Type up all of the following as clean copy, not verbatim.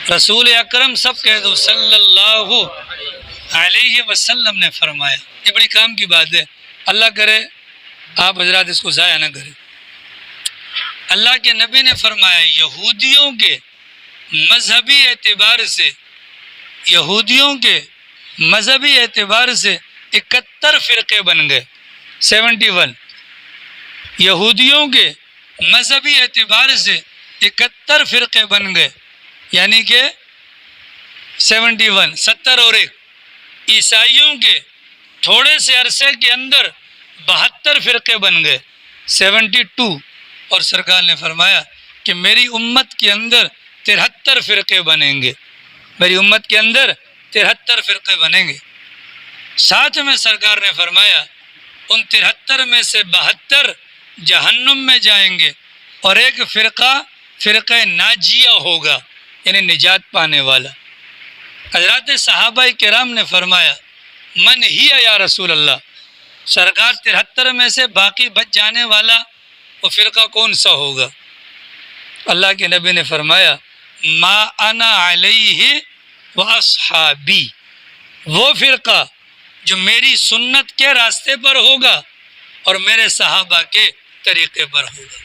رسول اکرم سب کہہ دو صلی اللہ علیہ وسلم نے فرمایا. یہ بڑی کام کی بات ہے. اللہ کرے آپ حضرات اس کو ضائع نہ کریں. اللہ کے نبی نے فرمایا یہودیوں کے مذہبی اعتبار سے، یہودیوں کے مذہبی اعتبار سے 71 فرقے بن گئے. 71 یہودیوں کے مذہبی اعتبار سے 71 فرقے بن گئے، یعنی کہ 71 70 اور 1. عیسائیوں کے تھوڑے سے عرصے کے اندر 72 فرقے بن گئے، 72. اور سرکار نے فرمایا کہ میری امت کے اندر 73 فرقے بنیں گے، میری امت کے اندر 73 فرقے بنیں گے. ساتھ میں سرکار نے فرمایا ان 73 میں سے 72 جہنم میں جائیں گے اور ایک فرقہ ناجیہ ہوگا، یعنی نجات پانے والا. حضرات صحابہ کرام نے فرمایا من ہی یا رسول اللہ، سرکار 73 میں سے باقی بچ جانے والا وہ فرقہ کون سا ہوگا؟ اللہ کے نبی نے فرمایا ما انا علیہ و اصحابی، وہ فرقہ جو میری سنت کے راستے پر ہوگا اور میرے صحابہ کے طریقے پر ہوگا.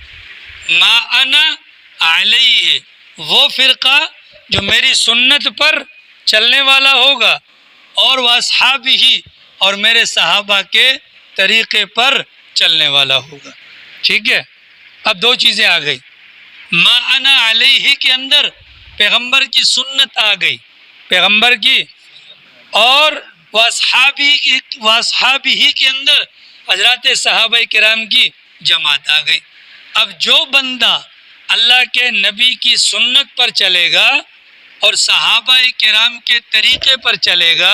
ما انا علیہ، وہ فرقہ جو میری سنت پر چلنے والا ہوگا اور وہ اصحابی، اور میرے صحابہ کے طریقے پر چلنے والا ہوگا. ٹھیک ہے. اب دو چیزیں آ گئی. ما انا علیہ کے اندر پیغمبر کی سنت آ گئی، پیغمبر کی، اور واصحابہ کے اندر حضرات صحابہ کرام کی جماعت آ گئی. اب جو بندہ اللہ کے نبی کی سنت پر چلے گا اور صحابہ کرام کے طریقے پر چلے گا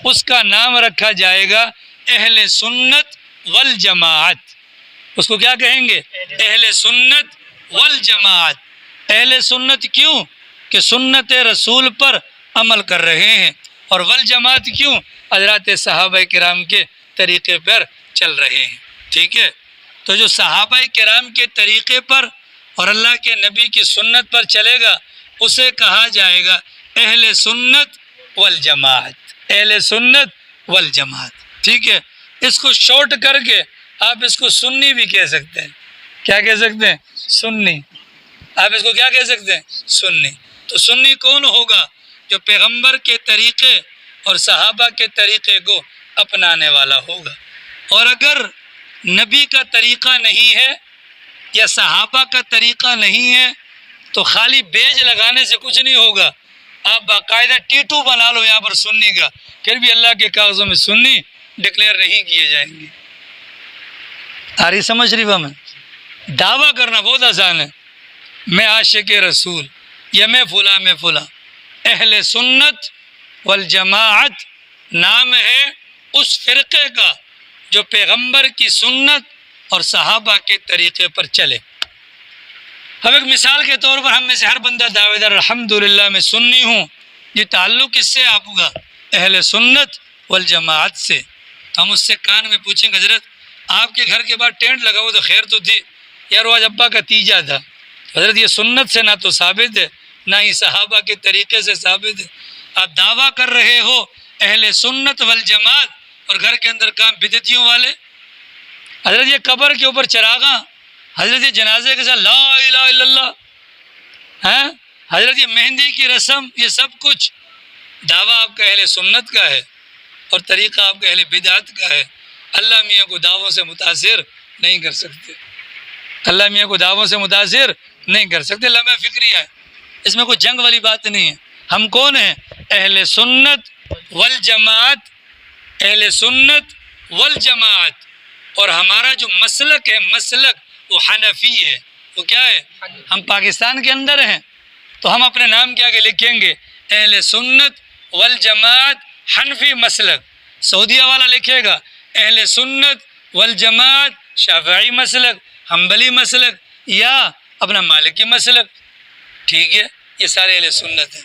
اس کا نام رکھا جائے گا اہل سنت والجماعت. اس کو کیا کہیں گے؟ اہل سنت والجماعت. اہل سنت کیوں؟ کہ سنت رسول پر عمل کر رہے ہیں، اور والجماعت کیوں؟ حضرات صحابہ کرام کے طریقے پر چل رہے ہیں. ٹھیک ہے. تو جو صحابہ کرام کے طریقے پر اور اللہ کے نبی کی سنت پر چلے گا اسے کہا جائے گا اہل سنت والجماعت، اہل سنت والجماعت. ٹھیک ہے. اس کو شارٹ کر کے آپ اس کو سنی بھی کہہ سکتے ہیں. کیا کہہ سکتے ہیں؟ سنی. آپ اس کو کیا کہہ سکتے ہیں؟ سنی. تو سنی کون ہوگا؟ جو پیغمبر کے طریقے اور صحابہ کے طریقے کو اپنانے والا ہوگا. اور اگر نبی کا طریقہ نہیں ہے یا صحابہ کا طریقہ نہیں ہے تو خالی بیج لگانے سے کچھ نہیں ہوگا. آپ باقاعدہ ٹیٹو بنا لو یہاں پر سنی کا، پھر بھی اللہ کے کاغذوں میں سنی ڈکلیئر نہیں کیے جائیں گے. آ رہی سمجھ رہی میں؟ دعویٰ کرنا بہت آسان ہے، میں عاشق رسول یا میں فلاں. اہل سنت والجماعت نام ہے اس فرقے کا جو پیغمبر کی سنت اور صحابہ کے طریقے پر چلے. اب ایک مثال کے طور پر ہم میں سے ہر بندہ دعوے دار الحمدللہ میں سنی ہوں، یہ تعلق کس سے آپ ہوگا؟ اہل سنت والجماعت سے. تو ہم اس سے کان میں پوچھیں گے حضرت آپ کے گھر کے بعد ٹینٹ لگا ہوا تو خیر تو تھی یار، وہ آج ابا کا تیجا تھا. حضرت یہ سنت سے نہ تو ثابت ہے نہ ہی صحابہ کے طریقے سے ثابت ہے. آپ دعویٰ کر رہے ہو اہل سنت والجماعت اور گھر کے اندر کام بدعتیوں والے. حضرت یہ قبر کے اوپر چراغاں، حضرت یہ جنازے کے ساتھ لا الہ الا اللہ، حضرت یہ مہندی کی رسم، یہ سب کچھ دعویٰ آپ کا اہل سنت کا ہے اور طریقہ آپ کا اہل بدعت کا ہے. اللہ میاں کو دعووں سے متاثر نہیں کر سکتے، اللہ میاں کو دعووں سے متاثر نہیں کر سکتے. لمحہ فکری ہے، اس میں کوئی جنگ والی بات نہیں ہے. ہم کون ہیں؟ اہل سنت والجماعت، اہل سنت والجماعت. اور ہمارا جو مسلک ہے، مسلک وہ حنفی ہے. وہ کیا ہے؟ ہم پاکستان کے اندر ہیں تو ہم اپنے نام کے آگے لکھیں گے اہل سنت والجماعت حنفی مسلک. سعودیہ والا لکھے گا اہل سنت والجماعت شافعی مسلک، حنبلی مسلک یا اپنا مالکی مسلک. ٹھیک ہے. یہ سارے اہل سنت ہیں.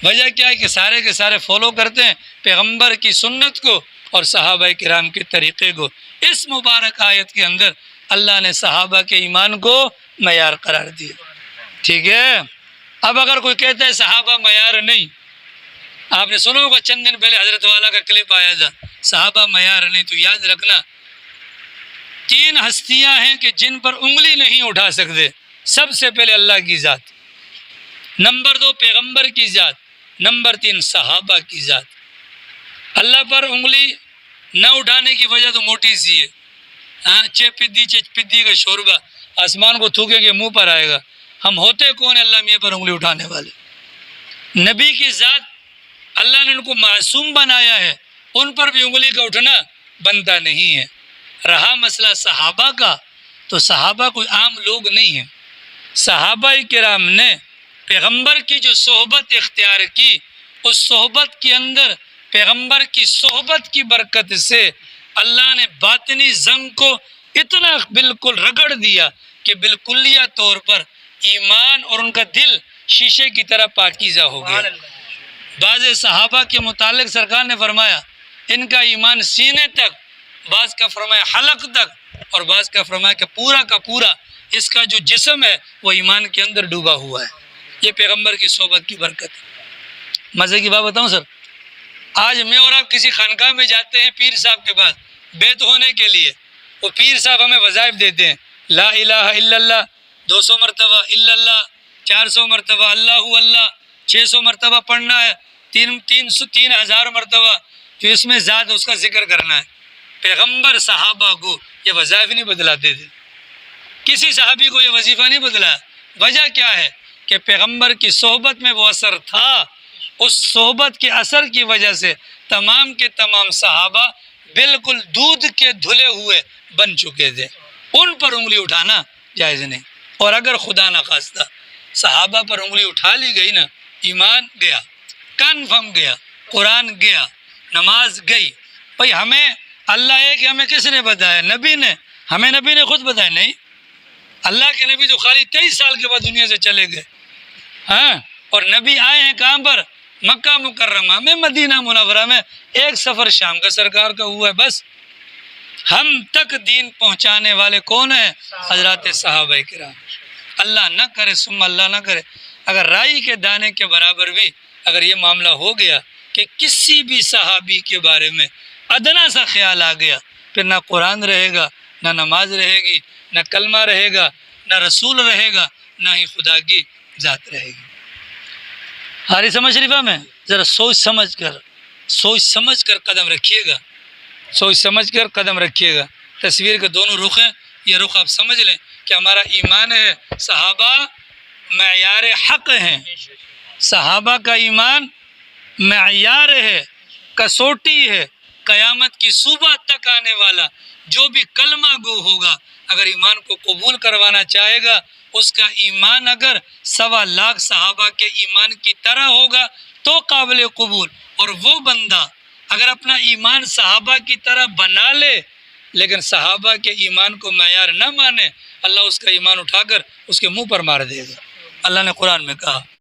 وجہ کیا ہے کہ سارے کے سارے فالو کرتے ہیں پیغمبر کی سنت کو اور صحابہ کرام کے طریقے کو. اس مبارک آیت کے اندر اللہ نے صحابہ کے ایمان کو معیار قرار دیا. ٹھیک ہے. اب اگر کوئی کہتا ہے صحابہ معیار نہیں، آپ نے سنا ہوگا چند دن پہلے حضرت والا کا کلپ آیا تھا، صحابہ معیار نہیں، تو یاد رکھنا 3 ہستیاں ہیں کہ جن پر انگلی نہیں اٹھا سکتے. سب سے پہلے اللہ کی ذات، نمبر 2 پیغمبر کی ذات، نمبر 3 صحابہ کی ذات. اللہ پر انگلی نہ اٹھانے کی وجہ تو موٹی سی ہے، ہاں پدی کا شوربہ آسمان کو تھوکے کے منہ پر آئے گا. ہم ہوتے کون ہیں اللہ میاں پر انگلی اٹھانے والے؟ نبی کی ذات اللہ نے ان کو معصوم بنایا ہے، ان پر بھی انگلی کا اٹھنا بنتا نہیں ہے. رہا مسئلہ صحابہ کا، تو صحابہ کوئی عام لوگ نہیں ہیں. صحابہ کرام نے پیغمبر کی جو صحبت اختیار کی، اس صحبت کے اندر پیغمبر کی صحبت کی برکت سے اللہ نے باطنی زنگ کو اتنا بالکل رگڑ دیا کہ بالکلیہ طور پر ایمان اور ان کا دل شیشے کی طرح پاکیزہ ہو گیا. بعض صحابہ کے متعلق سرکار نے فرمایا ان کا ایمان سینے تک، بعض کا فرمایا حلق تک، اور بعض کا فرمایا کہ پورا اس کا جو جسم ہے وہ ایمان کے اندر ڈوبا ہوا ہے. یہ پیغمبر کی صحبت کی برکت ہے. مزے کی بات بتاؤں سر، آج میں اور آپ کسی خانقاہ میں جاتے ہیں پیر صاحب کے پاس بیت ہونے کے لیے، وہ پیر صاحب ہمیں وظائف دیتے ہیں، لا الہ الا اللہ 200 مرتبہ، الا اللہ 400 مرتبہ، اللہ اللہ 600 مرتبہ پڑھنا ہے، 3000 مرتبہ جو اس میں ذات اس کا ذکر کرنا ہے. پیغمبر صحابہ کو یہ وظائف نہیں بدلاتے تھے، کسی صحابی کو یہ وظیفہ نہیں بدلا. وجہ کیا ہے کہ پیغمبر کی صحبت میں وہ اثر تھا. اس صحبت کے اثر کی وجہ سے تمام کے تمام صحابہ بالکل دودھ کے دھلے ہوئے بن چکے تھے. ان پر انگلی اٹھانا جائز نہیں. اور اگر خدا نخواستہ صحابہ پر انگلی اٹھا لی گئی نا، ایمان گیا، کنفرم گیا، قرآن گیا، نماز گئی. بھائی ہمیں اللہ ایک ہمیں کس نے بتایا؟ نبی نے. ہمیں نبی نے خود بتایا نہیں. اللہ کے نبی تو خالی 23 سال کے بعد دنیا سے چلے گئے، ہاں، اور نبی آئے ہیں کہاں پر؟ مکہ مکرمہ میں، مدینہ منورہ میں. ایک سفر شام کا سرکار کا ہوا ہے بس. ہم تک دین پہنچانے والے کون ہیں؟ حضرات صحابہ کرام. اللہ نہ کرے ثم اللہ نہ کرے اگر رائی کے دانے کے برابر بھی اگر یہ معاملہ ہو گیا کہ کسی بھی صحابی کے بارے میں ادنا سا خیال آ گیا، پھر نہ قرآن رہے گا، نہ نماز رہے گی، نہ کلمہ رہے گا، نہ رسول رہے گا، نہ ہی خدا کی ذات رہے گی. ہاری سمجھ شریفہ میں ذرا سوچ سمجھ کر قدم رکھیے گا، سوچ سمجھ کر قدم رکھیے گا. تصویر کے دونوں رخ ہیں، یہ رخ آپ سمجھ لیں کہ ہمارا ایمان ہے صحابہ معیار حق ہیں. صحابہ کا ایمان معیار ہے، کسوٹی ہے، قیامت کی صبح تک آنے والا جو بھی کلمہ گو ہوگا اگر ایمان کو قبول کروانا چاہے گا، اس کا ایمان اگر 1.25 لاکھ صحابہ کے ایمان کی طرح ہوگا تو قابل قبول. اور وہ بندہ اگر اپنا ایمان صحابہ کی طرح بنا لے لیکن صحابہ کے ایمان کو معیار نہ مانے، اللہ اس کا ایمان اٹھا کر اس کے منہ پر مار دے گا. اللہ نے قرآن میں کہا